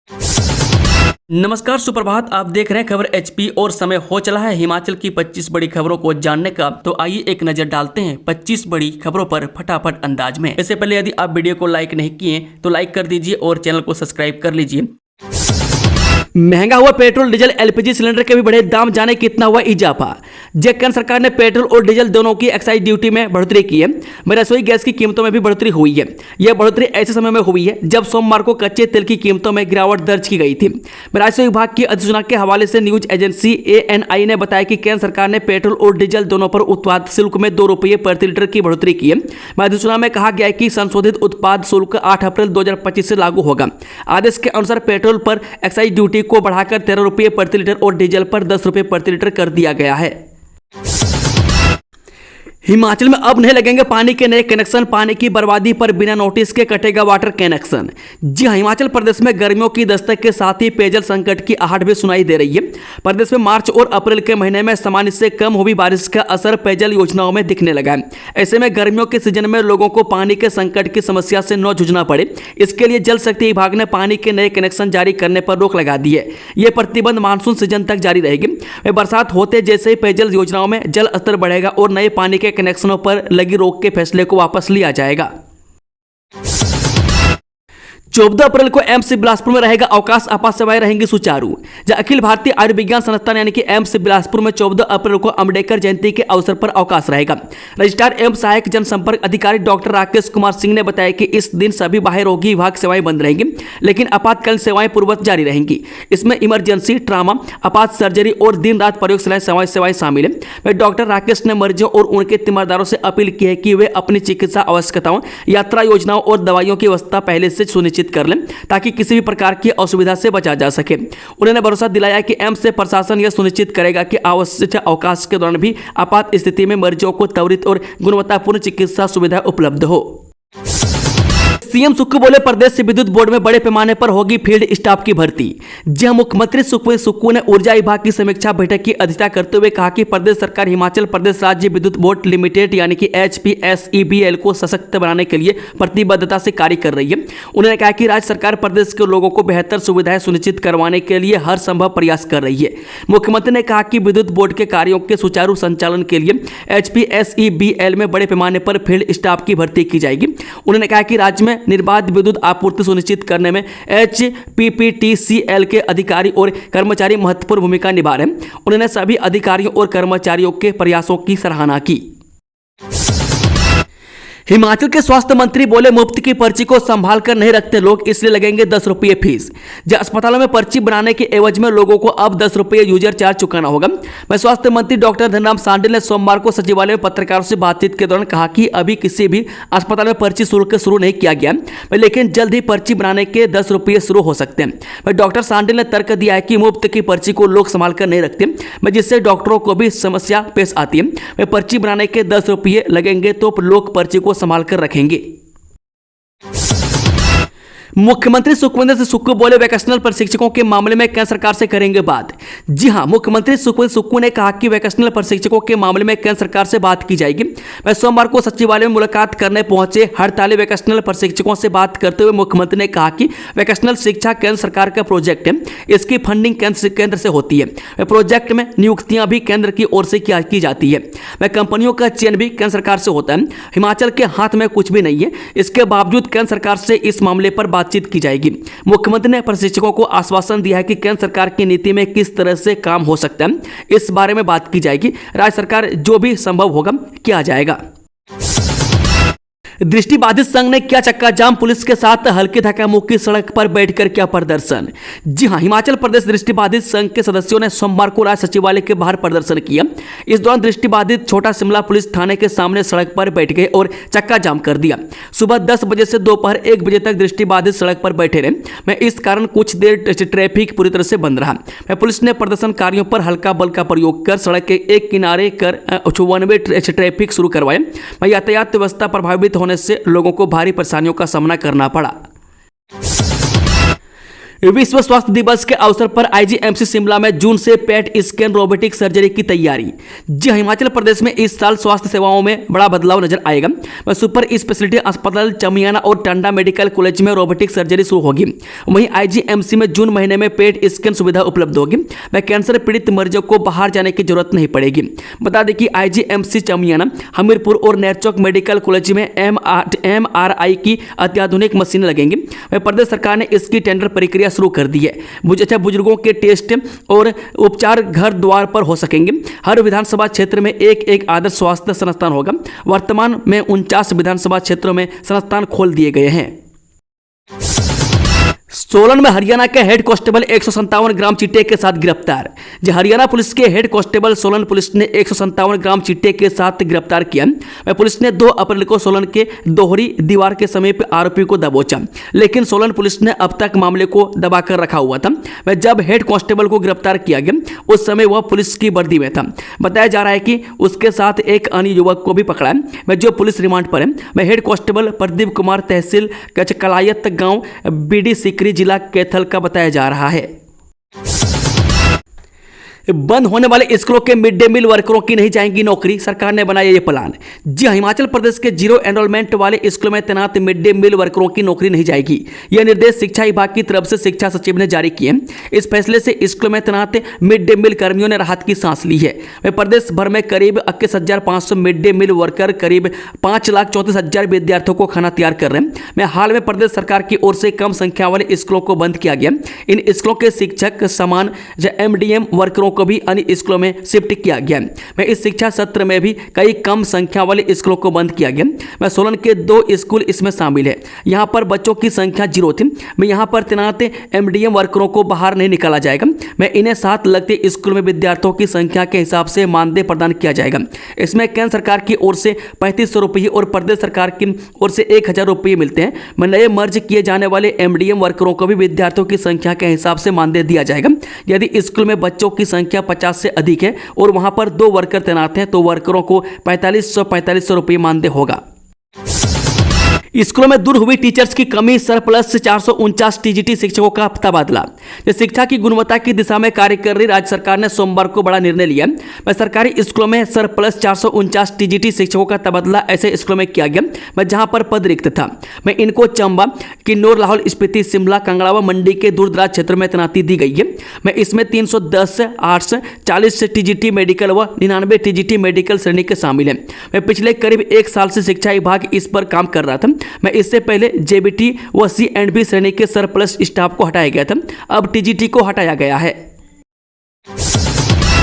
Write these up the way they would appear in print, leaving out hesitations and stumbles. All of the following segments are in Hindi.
नमस्कार, सुप्रभात। आप देख रहे हैं खबर एचपी और समय हो चला है हिमाचल की 25 बड़ी खबरों को जानने का। तो आइए एक नजर डालते हैं 25 बड़ी खबरों पर फटाफट अंदाज में। इससे पहले यदि आप वीडियो को लाइक नहीं किए तो लाइक कर दीजिए और चैनल को सब्सक्राइब कर लीजिए। महंगा हुआ पेट्रोल डीजल एलपीजी सिलेंडर के भी बढ़े दाम, जाने कितना हुआ इजाफा। केंद्र सरकार ने पेट्रोल और डीजल दोनों की एक्साइज ड्यूटी में बढ़ोतरी की है। रसोई गैस की कीमतों में भी बढ़ोतरी हुई है। यह बढ़ोतरी ऐसे समय में हुई है जब सोमवार को कच्चे तेल की कीमतों में गिरावट दर्ज की गई थी। राजस्व विभाग की अधिसूचना के हवाले से न्यूज एजेंसी ANI ने बताया कि केंद्र सरकार ने पेट्रोल और डीजल दोनों पर उत्पाद शुल्क में 2 रुपये प्रति लीटर की बढ़ोतरी की है। अधिसूचना में कहा गया है कि संशोधित उत्पाद शुल्क 8 अप्रैल 2025 से लागू होगा। आदेश के अनुसार पेट्रोल पर एक्साइज ड्यूटी को बढ़ाकर 13 रुपये प्रति लीटर और डीजल पर 10 रुपये प्रति लीटर कर दिया गया है। हिमाचल में अब नहीं लगेंगे पानी के नए कनेक्शन। पानी की बर्बादी पर बिना नोटिस के कटेगा वाटर कनेक्शन। जी हां, हिमाचल प्रदेश में गर्मियों की दस्तक के साथ ही पेयजल संकट की आहट भी सुनाई दे रही है। प्रदेश में मार्च और अप्रैल के महीने में सामान्य से कम हुई बारिश का असर पेयजल योजनाओं में दिखने लगा है। ऐसे में गर्मियों के सीजन में लोगों को पानी के संकट की समस्या से न जूझना पड़े, इसके लिए जल शक्ति विभाग ने पानी के नए कनेक्शन जारी करने पर रोक लगा दी है। यह प्रतिबंध मानसून सीजन तक जारी रहेगी। बरसात होते जैसे ही पेयजल योजनाओं में जल स्तर बढ़ेगा और नए पानी के कनेक्शनों पर लगी रोक के फैसले को वापस लिया जाएगा। 14 अप्रैल को एम्स बिलासपुर में रहेगा अवकाश। आपात सेवाएं रहेंगी सुचारू। जहां अखिल भारतीय आयुर्विज्ञान संस्थान यानी कि एम्स बिलासपुर में 14 अप्रैल को अम्बेडकर जयंती के अवसर पर अवकाश रहेगा। रजिस्ट्रार एवं सहायक जनसंपर्क अधिकारी डॉक्टर राकेश कुमार सिंह ने बताया कि इस दिन सभी बाह्य रोगी विभाग सेवाएं बंद रहेंगी, लेकिन आपातकालीन सेवाएं पूर्ववत जारी रहेंगी। इसमें इमरजेंसी, ट्रामा, आपात सर्जरी और दिन रात प्रयोगशाला सेवाएं शामिल है। डॉक्टर राकेश ने मरीजों और उनके तीमारदारों से अपील की है कि वे अपनी चिकित्सा आवश्यकताओं, यात्रा योजनाओं और दवाइयों की व्यवस्था पहले से सुनिश्चित कर लें ताकि किसी भी प्रकार की असुविधा से बचा जा सके। उन्होंने भरोसा दिलाया कि एम्स से प्रशासन यह सुनिश्चित करेगा कि आवश्यक अवकाश के दौरान भी आपात स्थिति में मरीजों को त्वरित और गुणवत्तापूर्ण चिकित्सा सुविधा उपलब्ध हो। सीएम सुक्खू बोले, प्रदेश से विद्युत बोर्ड में बड़े पैमाने पर होगी फील्ड स्टाफ की भर्ती। जहां मुख्यमंत्री सुखविंदर सुक्खू ने ऊर्जा विभाग की समीक्षा बैठक की अध्यक्षता करते हुए कहा कि प्रदेश सरकार हिमाचल प्रदेश राज्य विद्युत बोर्ड लिमिटेड यानी कि HPSEBL को सशक्त बनाने के लिए प्रतिबद्धता से कार्य कर रही है। उन्होंने कहा कि राज्य सरकार प्रदेश के लोगों को बेहतर सुविधाएं सुनिश्चित करवाने के लिए हर संभव प्रयास कर रही है। मुख्यमंत्री ने कहा कि विद्युत बोर्ड के कार्यों के सुचारू संचालन के लिए HPSEBL में बड़े पैमाने पर फील्ड स्टाफ की भर्ती की जाएगी। उन्होंने कहा कि राज्य में निर्बाध विद्युत आपूर्ति सुनिश्चित करने में HPPTCL के अधिकारी और कर्मचारी महत्वपूर्ण भूमिका निभा रहे हैं। उन्होंने सभी अधिकारियों और कर्मचारियों के प्रयासों की सराहना की। हिमाचल के स्वास्थ्य मंत्री बोले, मुफ्त की पर्ची को संभाल कर नहीं रखते लोग, इसलिए लगेंगे 10 रुपये फीस। जब अस्पतालों में पर्ची बनाने के एवज में लोगों को अब 10 रुपये यूजर चार्ज चुकाना होगा। मैं स्वास्थ्य मंत्री डॉक्टर धनराम शांडिल ने सोमवार को सचिवालय में पत्रकारों से बातचीत के दौरान कहा कि अभी किसी भी अस्पताल में पर्ची शुल्क शुरू नहीं किया गया, लेकिन जल्द ही पर्ची बनाने के 10 रुपये शुरू हो सकते हैं। डॉक्टर शांडिल ने तर्क दिया है कि मुफ्त की पर्ची को लोग संभाल कर नहीं रखते, जिससे डॉक्टरों को भी समस्या पेश आती है। पर्ची बनाने के 10 रुपये लगेंगे तो लोग पर्ची को संभाल कर रखेंगे। मुख्यमंत्री सुखविंदर सिंह सुक्खू बोले, वोकेशनल प्रशिक्षकों के मामले में केंद्र सरकार से करेंगे बात। जी हां, मुख्यमंत्री सुखविंदर सुक्खू ने कहा कि वोकेशनल प्रशिक्षकों के मामले में केंद्र सरकार से बात की जाएगी। वह सोमवार को सचिवालय में मुलाकात करने पहुंचे हड़ताली वोकेशनल प्रशिक्षकों से बात करते हुए मुख्यमंत्री ने कहा कि वोकेशनल शिक्षा केंद्र सरकार का प्रोजेक्ट है, इसकी फंडिंग केंद्र से होती है। प्रोजेक्ट में नियुक्तियां भी केंद्र की ओर से की जाती है। वह कंपनियों का चयन भी केंद्र सरकार से होता है। हिमाचल के हाथ में कुछ भी नहीं है, इसके बावजूद केंद्र सरकार से इस मामले पर बातचीत की जाएगी। मुख्यमंत्री ने प्रशिक्षकों को आश्वासन दिया है कि केंद्र सरकार की नीति में किस तरह से काम हो सकता है, इस बारे में बात की जाएगी। राज्य सरकार जो भी संभव होगा किया जाएगा। दृष्टिबाधित संघ ने किया चक्का जाम, पुलिस के साथ हल्की धक्का मुक्की, सड़क पर बैठकर किया प्रदर्शन। जी हां, हिमाचल प्रदेश दृष्टिबाधित संघ के सदस्यों ने सोमवार को राज्य सचिवालय के बाहर प्रदर्शन किया। इस दौरान दृष्टिबाधित छोटा शिमला पुलिस थाने के सामने सड़क पर बैठ गए और चक्का जाम कर दिया। सुबह 10 बजे से दोपहर 1 बजे तक दृष्टिबाधित सड़क पर बैठे रहे। मैं इस कारण कुछ देर ट्रैफिक पूरी तरह से बंद रहा। पुलिस ने प्रदर्शनकारियों पर हल्का बल का प्रयोग कर सड़क के एक किनारे कर 1 वे ट्रैफिक शुरू करवाया। यातायात व्यवस्था प्रभावित से लोगों को भारी परेशानियों का सामना करना पड़ा। विश्व स्वास्थ्य दिवस के अवसर पर आईजीएमसी शिमला में जून से पेट स्कैन रोबोटिक सर्जरी की तैयारी। जी, हिमाचल प्रदेश में इस साल स्वास्थ्य सेवाओं में बड़ा बदलाव नजर आएगा। वह सुपर स्पेशलिटी अस्पताल चमियाना और टांडा मेडिकल कॉलेज में रोबोटिक सर्जरी शुरू होगी। वहीं आईजीएमसी में जून महीने में पेट स्कैन सुविधा उपलब्ध होगी। वह कैंसर पीड़ित मरीजों को बाहर जाने की जरूरत नहीं पड़ेगी। बता दें कि आईजीएमसी चमियाना, हमीरपुर और नेरचौक मेडिकल कॉलेज में MRI की अत्याधुनिक मशीनें लगेंगी। वह प्रदेश सरकार ने इसकी टेंडर प्रक्रिया शुरू कर दी है। बुजुर्गों के टेस्ट और उपचार घर द्वार पर हो सकेंगे। हर विधानसभा क्षेत्र में एक आदर्श स्वास्थ्य संस्थान होगा। वर्तमान में 49 विधानसभा क्षेत्रों में संस्थान खोल दिए गए हैं। सोलन में हरियाणा के हेड कांस्टेबल 157 ग्राम चिट्टे के साथ गिरफ्तार। जी, हरियाणा पुलिस के हेड कांस्टेबल सोलन पुलिस ने 157 ग्राम चिट्टे के साथ गिरफ्तार किया। वह पुलिस ने 2 अप्रैल को सोलन के दोहरी दीवार के समीप आरोपी को दबोचा, लेकिन सोलन पुलिस ने अब तक मामले को दबाकर रखा हुआ था। वह जब हेड कांस्टेबल को गिरफ्तार किया गया उस समय वह पुलिस की वर्दी में था। बताया जा रहा है कि उसके साथ एक अन्य युवक को भी पकड़ा है, वह जो पुलिस रिमांड पर है। वह हेड कांस्टेबल प्रदीप कुमार, तहसील कचकलायत गांव, बीडी सिकरी, जिला कैथल का बताया जा रहा है। बंद होने वाले स्कूलों के मिड डे मील वर्करों की नहीं जाएंगी नौकरी, सरकार ने बनाया ये प्लान। जी, हिमाचल प्रदेश के जीरो एनरोलमेंट वाले स्कूलों में तैनात मिड डे मील वर्करों की नौकरी नहीं जाएगी। यह निर्देश शिक्षा विभाग की तरफ से शिक्षा सचिव ने जारी किए। इस फैसले से स्कूलों में तैनात मिड डे मील कर्मियों ने राहत की सांस ली है। वह प्रदेश भर में करीब 21,500 मिड डे मील वर्कर करीब 5,34,000 विद्यार्थियों को खाना तैयार कर रहे हैं। मैं हाल में प्रदेश सरकार की ओर से कम संख्या वाले स्कूलों को बंद किया गया। इन स्कूलों के शिक्षक समान MDM वर्करों को भी अन्य स्कूलों में शिफ्ट किया गया। मैं इस शिक्षा सत्र में भी कई कम संख्या वाले स्कूलों को बंद किया गया। मैं सोलन के 2 स्कूल इसमें शामिल है। यहाँ पर बच्चों की संख्या 0 थी। मैं यहाँ पर तैनात MDM वर्करों को बाहर नहीं निकाला जाएगा। मैं इन्हें साथ लगते स्कूल में विद्यार्थियों की संख्या के हिसाब से मानदेय प्रदान किया जाएगा। इसमें केंद्र सरकार की ओर से 3500 रुपये और प्रदेश सरकार की ओर से 1000 रुपये मिलते हैं। मैं नए मर्ज किए जाने वाले MDM वर्करों को भी विद्यार्थियों की संख्या के हिसाब से मानदेय दिया जाएगा। यदि स्कूल में बच्चों की संख्या 50 से अधिक है और वहां पर 2 वर्कर तैनात हैं तो वर्करों को 4500 रुपये मानदेय होगा। स्कूलों में दूर हुई टीचर्स की कमी, सरप्लस 449 TGT शिक्षकों का तबादला। शिक्षा की गुणवत्ता की दिशा में कार्य कर रही राज्य सरकार ने सोमवार को बड़ा निर्णय लिया। मैं सरकारी स्कूलों में सरप्लस 449 TGT शिक्षकों का तबादला ऐसे स्कूलों में किया गया मैं जहां पर पद रिक्त था। मैं इनको चंबा, किन्नौर, लाहौल स्पीति, शिमला, कांगड़ा व मंडी के दूर दराज क्षेत्र में तैनाती दी गई है। मैं इसमें 310 आर्ट्स, 40 TGT मेडिकल व 99 TGT मेडिकल श्रेणी के शामिल हैं। मैं पिछले करीब 1 साल से शिक्षा विभाग इस पर काम कर रहा था। मैं इससे पहले JBT व C&B श्रेणी के सरप्लस स्टाफ को हटाया गया था। अब TGT को हटाया गया है।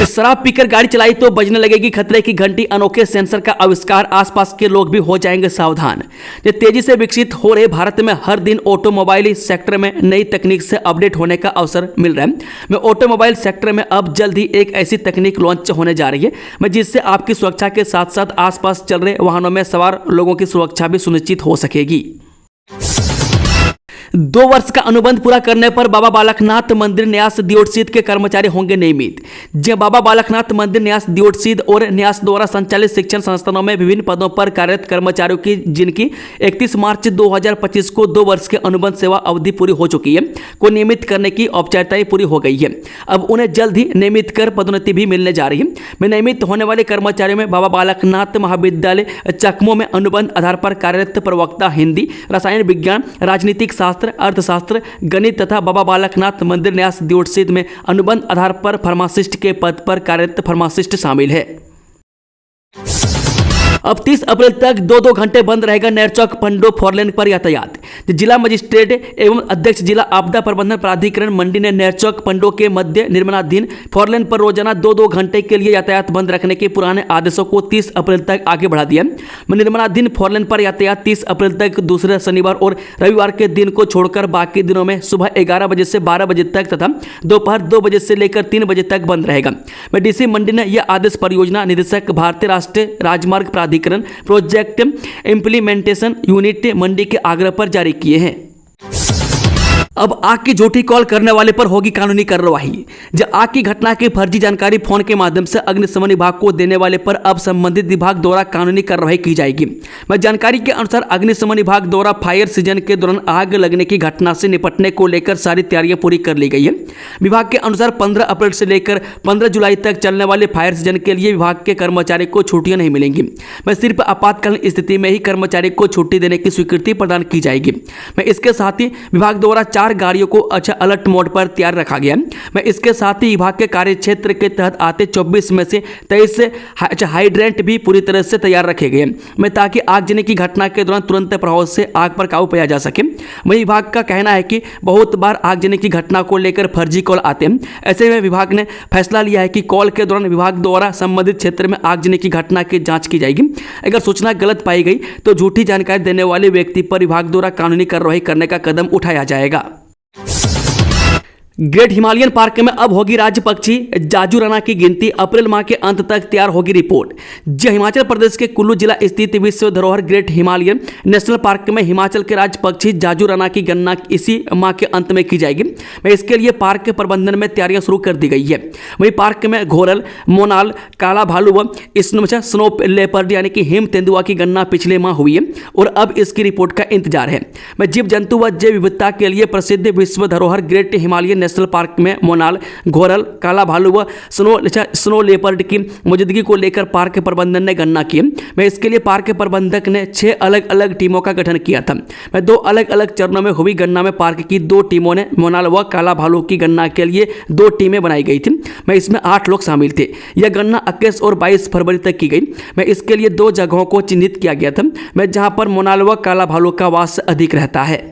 शराब पीकर गाड़ी चलाई तो बजने लगेगी खतरे की घंटी, अनोखे सेंसर का आविष्कार, आसपास के लोग भी हो जाएंगे सावधान। तेजी से विकसित हो रहे भारत में हर दिन ऑटोमोबाइल सेक्टर में नई तकनीक से अपडेट होने का अवसर मिल रहा है। मैं ऑटोमोबाइल सेक्टर में अब जल्द ही एक ऐसी तकनीक लॉन्च होने जा रही है मैं जिससे आपकी सुरक्षा के साथ साथ आसपास चल रहे वाहनों में सवार लोगों की सुरक्षा भी सुनिश्चित हो सकेगी। 2 वर्ष का अनुबंध पूरा करने पर बाबा बालकनाथ मंदिर न्यास दियोटसीद के कर्मचारी होंगे नियमित। जब बाबा बालकनाथ मंदिर न्यास दियोटसीद और न्यास द्वारा संचालित शिक्षण संस्थानों में विभिन्न पदों पर कार्यरत कर्मचारियों की जिनकी 31 मार्च 2025 को 2 वर्ष के अनुबंध सेवा अवधि पूरी हो चुकी है को नियमित करने की औपचारिकताएं पूरी हो गई है। अब उन्हें जल्द ही नियमित कर पदोन्नति भी मिलने जा रही है। मैं नियमित होने वाले कर्मचारियों में बाबा बालकनाथ महाविद्यालय चकमो में अनुबंध आधार पर कार्यरत प्रवक्ता हिंदी, रसायन विज्ञान, राजनीतिक शास्त्र, अर्थशास्त्र, गणित तथा बाबा बालकनाथ मंदिर न्यास दियोटसीद में अनुबंध आधार पर फार्मासिस्ट के पद पर कार्यरत फार्मासिस्ट शामिल है। अब 30 अप्रैल तक 2-2 घंटे बंद रहेगा नेरचौक पंडो 4 लेन पर यातायात। जिला मजिस्ट्रेट एवं अध्यक्ष जिला आपदा प्रबंधन प्राधिकरण मंडी ने नेरचौक पंडो के मध्य निर्माणाधीन 4 लेन पर रोजाना 2-2 घंटे के लिए यातायात बंद रखने के पुराने आदेशों को 30 अप्रैल तक आगे बढ़ा दिया। निर्माणाधीन 4 लेन पर यातायात 30 अप्रैल तक दूसरे शनिवार और रविवार के दिन को छोड़कर बाकी दिनों में सुबह 11 बजे से 12 बजे तक तथा दोपहर 2 बजे से लेकर 3 बजे तक बंद रहेगा। डीसी मंडी ने यह आदेश परियोजना निदेशक, भारतीय राष्ट्रीय राजमार्ग प्राधिकरण, प्रोजेक्ट इम्प्लीमेंटेशन यूनिट मंडी के आग्रह पर जारी किए हैं। अब आग की झूठी कॉल करने वाले पर होगी कानूनी कार्रवाई। जब आग की घटना की फर्जी जानकारी फोन के माध्यम से अग्निशमन विभाग को देने वाले पर अब संबंधित विभाग द्वारा कानूनी कार्रवाई की जाएगी। मैं जानकारी के अनुसार अग्निशमन विभाग द्वारा फायर सीजन के दौरान आग लगने की घटना से निपटने को लेकर सारी तैयारियां पूरी कर ली गई है। विभाग के अनुसार 15 अप्रैल से लेकर 15 जुलाई तक चलने वाले फायर सीजन के लिए विभाग के कर्मचारी को छुट्टियां नहीं मिलेंगी। मैं सिर्फ आपातकालीन स्थिति में ही कर्मचारी को छुट्टी देने की स्वीकृति प्रदान की जाएगी। मैं इसके साथ ही विभाग द्वारा 4 गाड़ियों को अलर्ट मोड पर तैयार रखा गया। मैं इसके साथ ही विभाग के कार्य क्षेत्र के तहत आते 24 में से 23 हाइड्रेंट भी पूरी तरह से तैयार रखे गए मैं ताकि आगजनी की घटना के दौरान तुरंत प्रभाव से आग पर काबू पाया जा सके। वही विभाग का कहना है कि बहुत बार आगजनी की घटना को लेकर फर्जी कॉल आते हैं। ऐसे में विभाग ने फैसला लिया है कि कॉल के दौरान विभाग द्वारा संबंधित क्षेत्र में आगजनी की घटना की जांच की जाएगी। अगर सूचना गलत पाई गई तो झूठी जानकारी देने वाले व्यक्ति पर विभाग द्वारा कानूनी कार्रवाई करने का कदम उठाया जाएगा। ग्रेट हिमालयन पार्क में अब होगी राज्य पक्षी जाजुराना की गिनती। अप्रैल माह के अंत तक तैयार होगी रिपोर्ट। जो हिमाचल प्रदेश के कुल्लू जिला स्थित विश्व धरोहर ग्रेट हिमालयन नेशनल पार्क में हिमाचल के राज्य पक्षी जाजुराना की गणना इसी माह के अंत में की जाएगी। इसके लिए पार्क के प्रबंधन में तैयारियां शुरू कर दी गई है। वहीं पार्क में घोरल, मोनाल, काला भालू व स्नो लेपर्ड यानी कि हिम तेंदुआ की गणना पिछले माह हुई है और अब इसकी रिपोर्ट का इंतजार है। जीव जंतु व जैव विविधता के लिए प्रसिद्ध विश्व धरोहर ग्रेट हिमालयन नेशनल पार्क में मोनाल, घोरल, काला भालू व स्नो लेपर्ड की मौजूदगी को लेकर पार्क प्रबंधन ने गणना की। इसके लिए पार्क प्रबंधक ने 6 अलग अलग टीमों का गठन किया था। 2 अलग अलग चरणों में हुई गणना में पार्क की 2 टीमों ने मोनाल व काला भालू की गणना के लिए 2 टीमें बनाई गई थी। इसमें 8 लोग शामिल थे। यह गणना 21 और 22 फरवरी तक की गई। इसके लिए 2 जगहों को चिन्हित किया गया था जहां पर मोनाल व काला भालू का वास अधिक रहता है।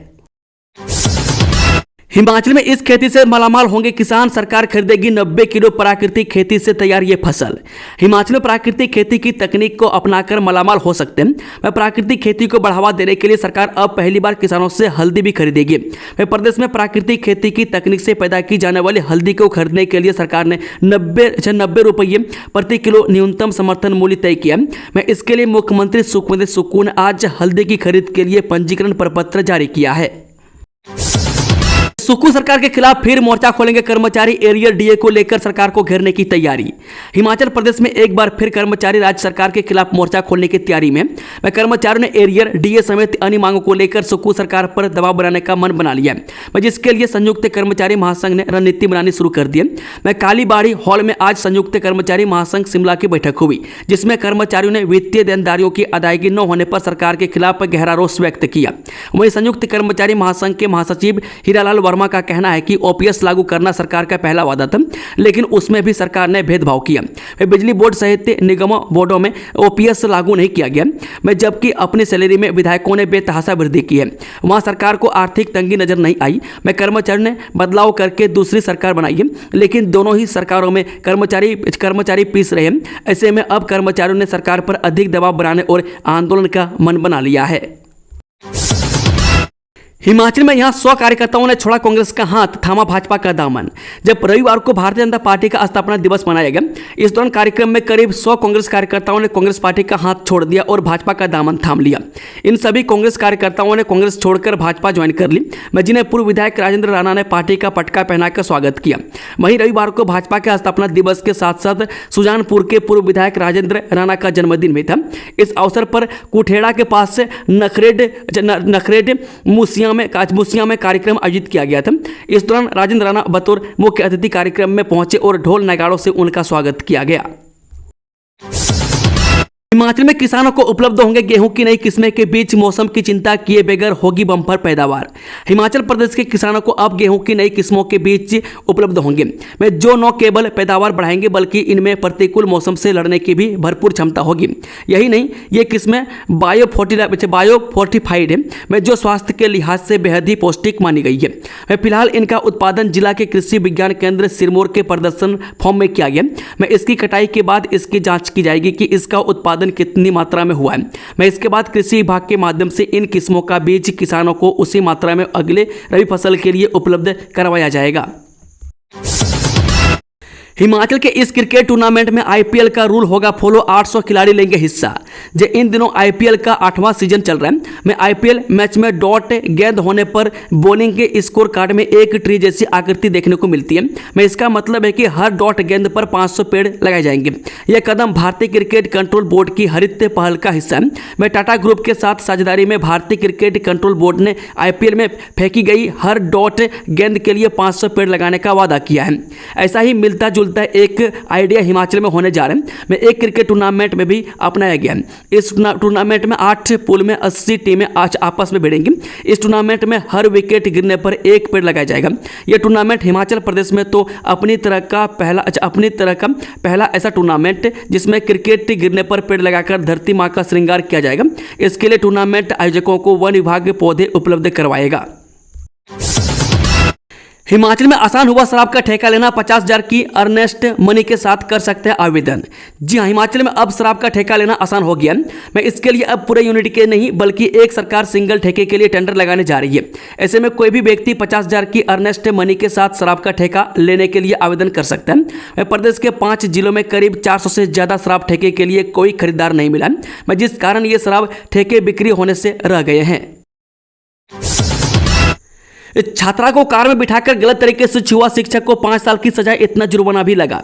हिमाचल में इस खेती से मालामाल होंगे किसान। सरकार खरीदेगी 90 किलो प्राकृतिक खेती से तैयार ये फसल। हिमाचल में प्राकृतिक खेती की तकनीक को अपनाकर मालामाल हो सकते हैं। प्राकृतिक खेती को बढ़ावा देने के लिए सरकार अब पहली बार किसानों से हल्दी भी खरीदेगी। प्रदेश में प्राकृतिक खेती की तकनीक से पैदा की जाने वाली हल्दी को खरीदने के लिए सरकार ने 90 रुपये प्रति किलो न्यूनतम समर्थन मूल्य तय किया। इसके लिए मुख्यमंत्री सुखविंदर सुक्खू ने आज हल्दी की खरीद के लिए पंजीकरण प्रपत्र जारी किया है। सुक्खू सरकार के खिलाफ फिर मोर्चा खोलेंगे कर्मचारी। एरियर डीए को लेकर सरकार को घेरने की तैयारी। हिमाचल प्रदेश में एक बार फिर कर्मचारी राज्य सरकार के खिलाफ मोर्चा खोलने की तैयारी में। कर्मचारियों ने एरियर डीए समेत अन्य मांगों को लेकर सुक्खू सरकार पर दबाव बनाने का मन बना लिया है, जिसके लिए संयुक्त कर्मचारी महासंघ ने रणनीति बनानी शुरू कर दी है। कालीबाड़ी हॉल में आज संयुक्त कर्मचारी महासंघ शिमला की बैठक हुई, जिसमें कर्मचारियों ने वित्तीय देनदारियों की अदायगी न होने पर सरकार के खिलाफ गहरा रोष व्यक्त किया। वहीं संयुक्त कर्मचारी महासंघ के महासचिव हीरालाल वर्मा का कहना है कि ओपीएस लागू करना सरकार का पहला वादा था, लेकिन उसमें भी सरकार ने भेदभाव किया। बिजली बोर्ड सहित निगमों बोर्डों में ओपीएस लागू नहीं किया गया, जबकि अपनी सैलरी में विधायकों ने बेतहाशा वृद्धि की है। वहां सरकार को आर्थिक तंगी नजर नहीं आई। कर्मचारियों ने बदलाव करके दूसरी सरकार बनाई है, लेकिन दोनों ही सरकारों में कर्मचारी पीस रहे हैं। ऐसे में अब कर्मचारियों ने सरकार पर अधिक दबाव बनाने और आंदोलन का मन बना लिया है। हिमाचल में यहां 100 कार्यकर्ताओं ने छोड़ा कांग्रेस का हाथ, थामा भाजपा का दामन। जब रविवार को भारतीय जनता पार्टी का स्थापना दिवस मनाया गया, इस दौरान कार्यक्रम में करीब 100 कांग्रेस कार्यकर्ताओं ने कांग्रेस पार्टी का हाथ छोड़ दिया और भाजपा का दामन थाम लिया। इन सभी कांग्रेस कार्यकर्ताओं ने कांग्रेस छोड़कर भाजपा ज्वाइन कर ली, जिन्हें पूर्व विधायक राजेंद्र राणा ने पार्टी का पटका पहनाकर स्वागत किया। वहीं रविवार को भाजपा के स्थापना दिवस के साथ साथ सुजानपुर के पूर्व विधायक राजेंद्र राणा का जन्मदिन भी था। इस अवसर पर कुठेड़ा के पास से नखरेड मुसिया में कार्यक्रम आयोजित किया गया था। इस दौरान राजेंद्र राणा बतौर मुख्य अतिथि कार्यक्रम में पहुंचे और ढोल नगाड़ों से उनका स्वागत किया गया। हिमाचल में किसानों को उपलब्ध होंगे गेहूं की नई किस्में के बीच मौसम की चिंता किए बगैर होगी बम्पर पैदावार। हिमाचल प्रदेश के किसानों को अब गेहूं की नई किस्मों के बीच उपलब्ध होंगे, जो न केवल पैदावार बढ़ाएंगे बल्कि इनमें प्रतिकूल मौसम से लड़ने की भी भरपूर क्षमता होगी। यही नहीं, ये किस्में बायो फोर्टिफाइड है, जो स्वास्थ्य के लिहाज से बेहद ही पौष्टिक मानी गई है। फिलहाल इनका उत्पादन जिला के कृषि विज्ञान केंद्र सिरमौर के प्रदर्शन फॉर्म में किया गया। इसकी कटाई के बाद इसकी जाँच की जाएगी कि इसका उत्पादन कितनी मात्रा में हुआ है। इसके बाद कृषि विभाग के माध्यम से इन किस्मों का बीज किसानों को उसी मात्रा में अगले रबी फसल के लिए उपलब्ध करवाया जाएगा। हिमाचल के इस क्रिकेट टूर्नामेंट में आईपीएल का रूल होगा फॉलो। 800 खिलाड़ी लेंगे हिस्सा। जो इन दिनों आईपीएल का 8वां सीजन चल रहा है। मैं आईपीएल मैच में डॉट गेंद होने पर बॉलिंग के स्कोर कार्ड में एक ट्री जैसी आकृति देखने को मिलती है। मैं इसका मतलब है कि हर डॉट गेंद पर 500 पेड़ लगाए जाएंगे। यह कदम भारतीय क्रिकेट कंट्रोल बोर्ड की हरित पहल का हिस्सा है। मैं टाटा ग्रुप के साथ साझेदारी में भारतीय क्रिकेट कंट्रोल बोर्ड ने आईपीएल में फेंकी गई हर डॉट गेंद के लिए 500 पेड़ लगाने का वादा किया है। ऐसा ही मिलता जुलता एक आइडिया हिमाचल में होने जा रहा है। मैं एक क्रिकेट टूर्नामेंट में भी अपनाया गया है। इस टूर्नामेंट में 8 पूल में 80 टीमें आज आपस में भिड़ेंगी। इस टूर्नामेंट में हर विकेट गिरने पर एक पेड़ लगाया जाएगा। यह टूर्नामेंट हिमाचल प्रदेश में तो अपनी तरह का पहला ऐसा टूर्नामेंट जिसमें क्रिकेट गिरने पर पेड़ लगाकर धरती माँ का श्रृंगार किया जाएगा। इसके लिए टूर्नामेंट आयोजकों को वन विभाग पौधे उपलब्ध करवाएगा। हिमाचल में आसान हुआ शराब का ठेका लेना। 50,000 की अर्नेस्ट मनी के साथ कर सकते हैं आवेदन। जी हाँ, हिमाचल में अब शराब का ठेका लेना आसान हो गया। मैं इसके लिए अब पूरे यूनिट के नहीं बल्कि एक सरकार सिंगल ठेके के लिए टेंडर लगाने जा रही है। ऐसे में कोई भी व्यक्ति 50,000 की अर्नेस्ट मनी के साथ शराब का ठेका लेने के लिए आवेदन कर सकता है। प्रदेश के 5 जिलों में करीब 400 से ज्यादा शराब ठेके के लिए कोई खरीदार नहीं मिला, जिस कारण ये शराब ठेके बिक्री होने से रह गए हैं। छात्रा को कार में बिठाकर गलत तरीके से छुआ, शिक्षक को 5 साल की सजा, इतना जुर्माना भी लगा।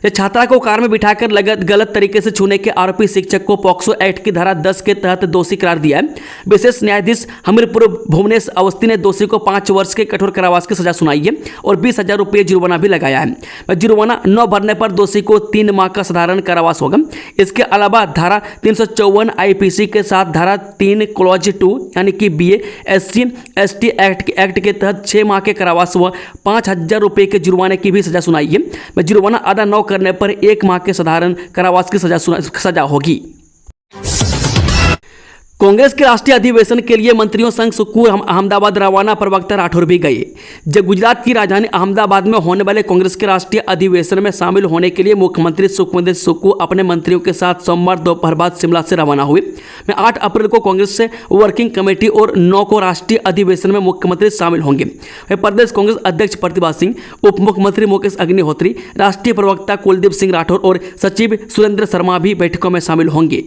छात्रा को कार में बिठाकर गलत तरीके से छूने के आरोपी शिक्षक को पॉक्सो एक्ट की धारा 10 के तहत दोषी करार दिया है। विशेष न्यायाधीश हमीरपुर भुवनेश अवस्थी ने दोषी को 5 वर्ष के कठोर कारावास की सजा सुनाई है और 20,000 रुपये जुर्माना भी लगाया है। जुर्माना न भरने पर दोषी को 3 माह का साधारण कारावास होगा। इसके अलावा धारा 354 आईपीसी के साथ धारा 3 क्लॉज 2 यानी कि BA SC/ST एक्ट के तहत 6 माह के कारावास व 5,000 रुपये के जुर्माने की भी सजा सुनाई है। जुर्माना अदा न करने पर 1 माह के साधारण कारावास की सजा होगी। कांग्रेस के राष्ट्रीय अधिवेशन के लिए मंत्रियों संग सुक्खू अहमदाबाद रवाना। प्रवक्ता राठौर भी गए। जब गुजरात की राजधानी अहमदाबाद में होने वाले कांग्रेस के राष्ट्रीय अधिवेशन में शामिल होने के लिए मुख्यमंत्री सुखविंदर सुक्खू अपने मंत्रियों के साथ सोमवार दोपहर बाद शिमला से रवाना हुए। 8 अप्रैल को कांग्रेस से वर्किंग कमेटी और 9 को राष्ट्रीय अधिवेशन में मुख्यमंत्री शामिल होंगे। प्रदेश कांग्रेस अध्यक्ष प्रतिभा सिंह, उप मुख्यमंत्री मुकेश अग्निहोत्री, राष्ट्रीय प्रवक्ता कुलदीप सिंह राठौर और सचिव सुरेंद्र शर्मा भी बैठकों में शामिल होंगे।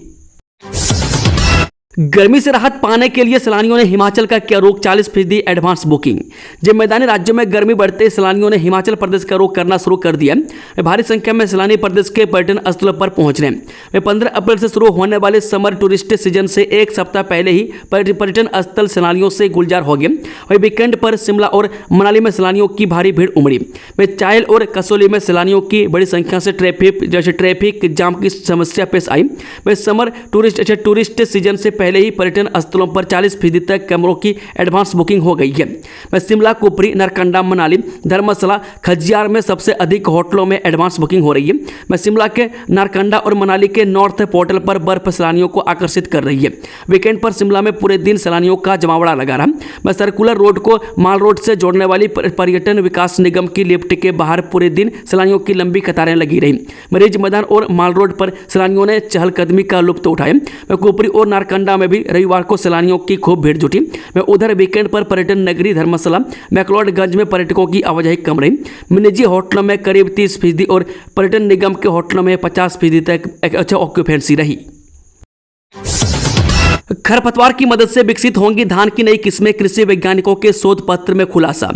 गर्मी से राहत पाने के लिए सैलानियों ने हिमाचल का किया रुख, 40% एडवांस बुकिंग। जब मैदानी राज्यों में गर्मी बढ़ते सैलानियों ने हिमाचल प्रदेश का रुख करना शुरू कर दिया। भारी संख्या में सैलानी प्रदेश के पर्यटन स्थलों पर पहुंच रहे हैं। 15 अप्रैल से शुरू होने वाले समर टूरिस्ट सीजन से एक सप्ताह पहले ही पर्यटन स्थल सैलानियों से गुलजार हो गए। वही वीकेंड पर शिमला और मनाली में सैलानियों की भारी भीड़ उमड़ी। चायल और कसौली में सैलानियों की बड़ी संख्या से ट्रैफिक जाम की समस्या पेश आई। समर टूरिस्ट सीजन से पहले ही पर्यटन स्थलों पर 40% तक कमरों की एडवांस बुकिंग हो गई है। शिमला, कुफरी, नरकंडा, मनाली, धर्मशाला, खजियार में सबसे अधिक होटलों में एडवांस बुकिंग हो रही है। शिमला के नारकंडा और मनाली के नॉर्थ पोर्टल पर बर्फ सैलानियों को आकर्षित कर रही है। वीकेंड पर शिमला में पूरे दिन सैलानियों का जमावड़ा लगा रहा। सर्कुलर रोड को माल रोड से जोड़ने वाली पर्यटन विकास निगम की लिफ्ट के बाहर पूरे दिन सैलानियों की लंबी कतारें लगी रही। रिज मैदान और माल रोड पर सैलानियों ने चहलकदमी का लुत्फ उठाया। कुफरी और नारकंडा में भी रविवार को सैलानियों की खूब भीड़ जुटी। उधर वीकेंड पर पर्यटन नगरी धर्मशाला, मैक्लोडगंज में पर्यटकों की आवाजाही कम रही। निजी होटलों में करीब 30% और पर्यटन निगम के होटलों में 50% तक ऑक्यूपेंसी रही। खरपतवार की मदद से विकसित होंगी धान की नई किस्में, कृषि वैज्ञानिकों के शोध पत्र में खुलासा।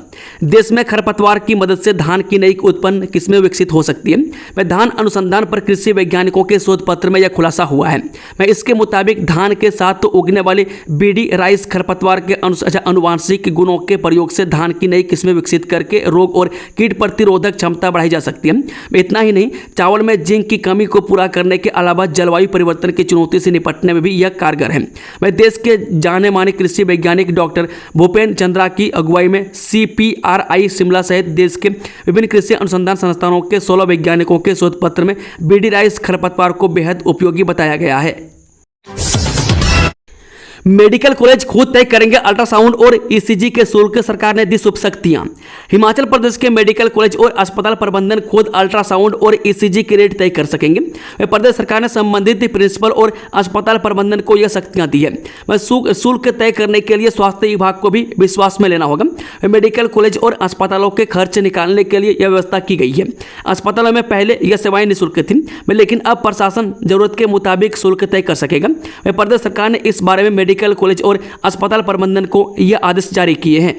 देश में खरपतवार की मदद से धान की नई उत्पन्न किस्में विकसित हो सकती है। धान अनुसंधान पर कृषि वैज्ञानिकों के शोध पत्र में यह खुलासा हुआ है। इसके मुताबिक धान के साथ तो उगने वाले बीडी राइस खरपतवार के अनुवांशिक गुणों के प्रयोग से धान की नई किस्में विकसित करके रोग और कीट प्रतिरोधक क्षमता बढ़ाई जा सकती है। इतना ही नहीं, चावल में जिंक की कमी को पूरा करने के अलावा जलवायु परिवर्तन की चुनौती से निपटने में भी यह कारगर है। देश के जाने माने कृषि वैज्ञानिक डॉक्टर भूपेन चंद्रा की अगुवाई में CPRI शिमला सहित देश के विभिन्न कृषि अनुसंधान संस्थानों के 16 वैज्ञानिकों के शोध पत्र में बीडी राइस खरपतवार को बेहद उपयोगी बताया गया है। मेडिकल कॉलेज खुद तय करेंगे अल्ट्रासाउंड और ईसीजी के शुल्क, सरकार ने दी शुभ शक्तियां। हिमाचल प्रदेश के मेडिकल कॉलेज और अस्पताल प्रबंधन खुद अल्ट्रासाउंड और ईसीजी के रेट तय कर सकेंगे। प्रदेश सरकार ने संबंधित प्रिंसिपल और अस्पताल प्रबंधन को यह शक्तियां दी है। शुल्क तय करने के लिए स्वास्थ्य विभाग को भी विश्वास में लेना होगा। मेडिकल कॉलेज और अस्पतालों के खर्च निकालने के लिए यह व्यवस्था की गई है। अस्पतालों में पहले यह सेवाएं निःशुल्क थी, लेकिन अब प्रशासन जरूरत के मुताबिक शुल्क तय कर सकेगा। प्रदेश सरकार ने इस बारे में मेडिकल कॉलेज और अस्पताल प्रबंधन को यह आदेश जारी किए हैं।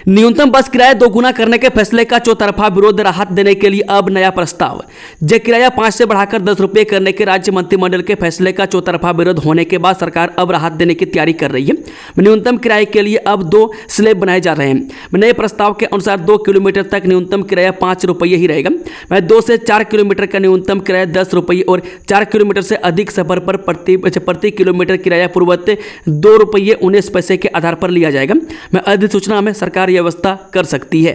न्यूनतम बस किराया दोगुना करने के फैसले का चौतरफा विरोध, राहत देने के लिए अब नया प्रस्ताव। जब किराया 5 से बढ़ाकर 10 रुपये करने के राज्य मंत्रिमंडल के फैसले का चौतरफा विरोध होने के बाद सरकार अब राहत देने की तैयारी कर रही है। न्यूनतम किराए के लिए अब 2 स्लैब बनाए जा रहे हैं। नए प्रस्ताव के अनुसार 2 किलोमीटर तक न्यूनतम किराया 5 रुपये ही रहेगा। 2 से 4 किलोमीटर का न्यूनतम किराया 10 रुपये और 4 किलोमीटर से अधिक सफर पर प्रति किलोमीटर किराया पूर्वत 2 रुपये 19 पैसे के आधार पर लिया जाएगा। अधिसूचना में सरकार व्यवस्था कर सकती है।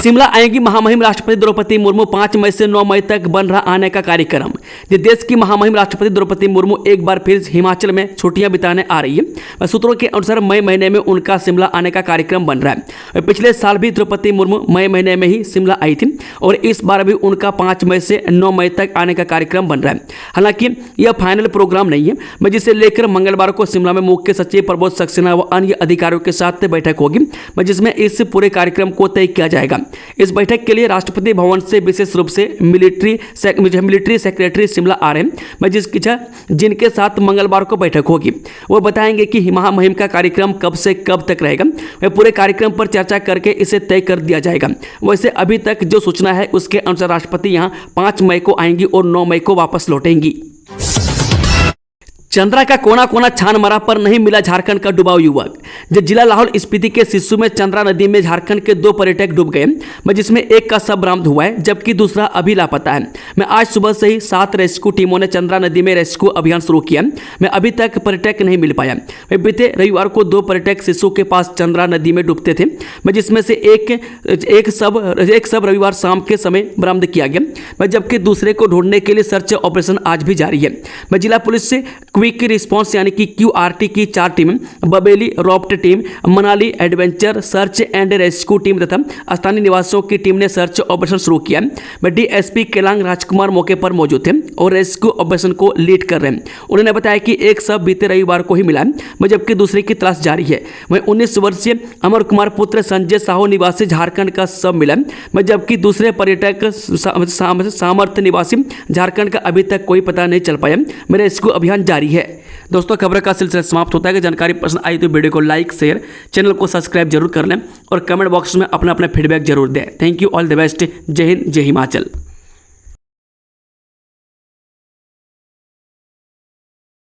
शिमला आएंगी महामहिम राष्ट्रपति द्रौपदी मुर्मू। 5 मई से 9 मई तक बन रहा आने का कार्यक्रम। देश की महामहिम राष्ट्रपति द्रौपदी मुर्मू एक बार फिर हिमाचल में छुट्टियां बिताने आ रही है। सूत्रों के अनुसार मई महीने में उनका शिमला आने का कार्यक्रम बन रहा है। पिछले साल भी द्रौपदी मुर्मू मई महीने में ही शिमला आई थी और इस बार भी उनका 5 मई से 9 मई तक आने का कार्यक्रम बन रहा है। हालांकि यह फाइनल प्रोग्राम नहीं है, जिसे लेकर मंगलवार को शिमला में मुख्य सचिव प्रबोध सक्सेना व अन्य अधिकारियों के साथ बैठक होगी, जिसमें इस पूरे कार्यक्रम को तय किया जाएगा। इस बैठक के लिए राष्ट्रपति भवन से विशेष रूप से मिलिट्री सेक्रेटरी शिमला आ रहे हैं, जिनके साथ मंगलवार को बैठक होगी। वो बताएंगे कि महामहिम का कार्यक्रम कब से कब तक रहेगा। वह पूरे कार्यक्रम पर चर्चा करके इसे तय कर दिया जाएगा। वैसे अभी तक जो सूचना है उसके अनुसार राष्ट्रपति यहां 5 मई को आएंगी और 9 मई को वापस लौटेंगी। चंद्रा का कोना कोना छान मारा पर नहीं मिला झारखंड का डूबाऊ युवक। जिला लाहौल स्पीति के सिस्सू में चंद्रा नदी में झारखंड के 2 पर्यटक डूब गए, जिसमें एक का शव बरामद हुआ है जबकि दूसरा अभी लापता है। आज सुबह से ही 7 रेस्क्यू टीमों ने चंद्रा नदी में रेस्क्यू अभियान शुरू किया। अभी तक पर्यटक नहीं मिल पाया। बीते रविवार को 2 पर्यटक सिस्सू के पास चंद्रा नदी में डूबते थे, जिसमें से एक शव रविवार शाम के समय बरामद किया गया, जबकि दूसरे को ढूंढने के लिए सर्च ऑपरेशन आज भी जारी है। जिला पुलिस से क्विक रिस्पांस यानी कि QRT की 4 team, Babeli raft team, Manali adventure search and rescue team तथा स्थानीय निवासियों की टीम ने सर्च ऑपरेशन शुरू किया। DSP केलांग राजकुमार मौके पर मौजूद थे और रेस्क्यू ऑपरेशन को लीड कर रहे हैं। उन्होंने बताया कि एक शव बीते रविवार को ही मिला है, जबकि दूसरे की तलाश जारी है। वहीं 19 वर्षीय अमर कुमार पुत्र संजय साहू निवासी झारखंड का शव मिला, जबकि दूसरे पर्यटक सामर्थ्य निवासी झारखंड का अभी तक कोई पता नहीं चल पाया। रेस्क्यू अभियान जारी है। दोस्तों, खबर का सिलसिला समाप्त होता है। कि जानकारी पसंद आई तो वीडियो को लाइक शेयर, चैनल को सब्सक्राइब जरूर कर लें और कमेंट बॉक्स में अपना फीडबैक जरूर दें। Thank you, all the best. जय हिंद, जय हिमाचल।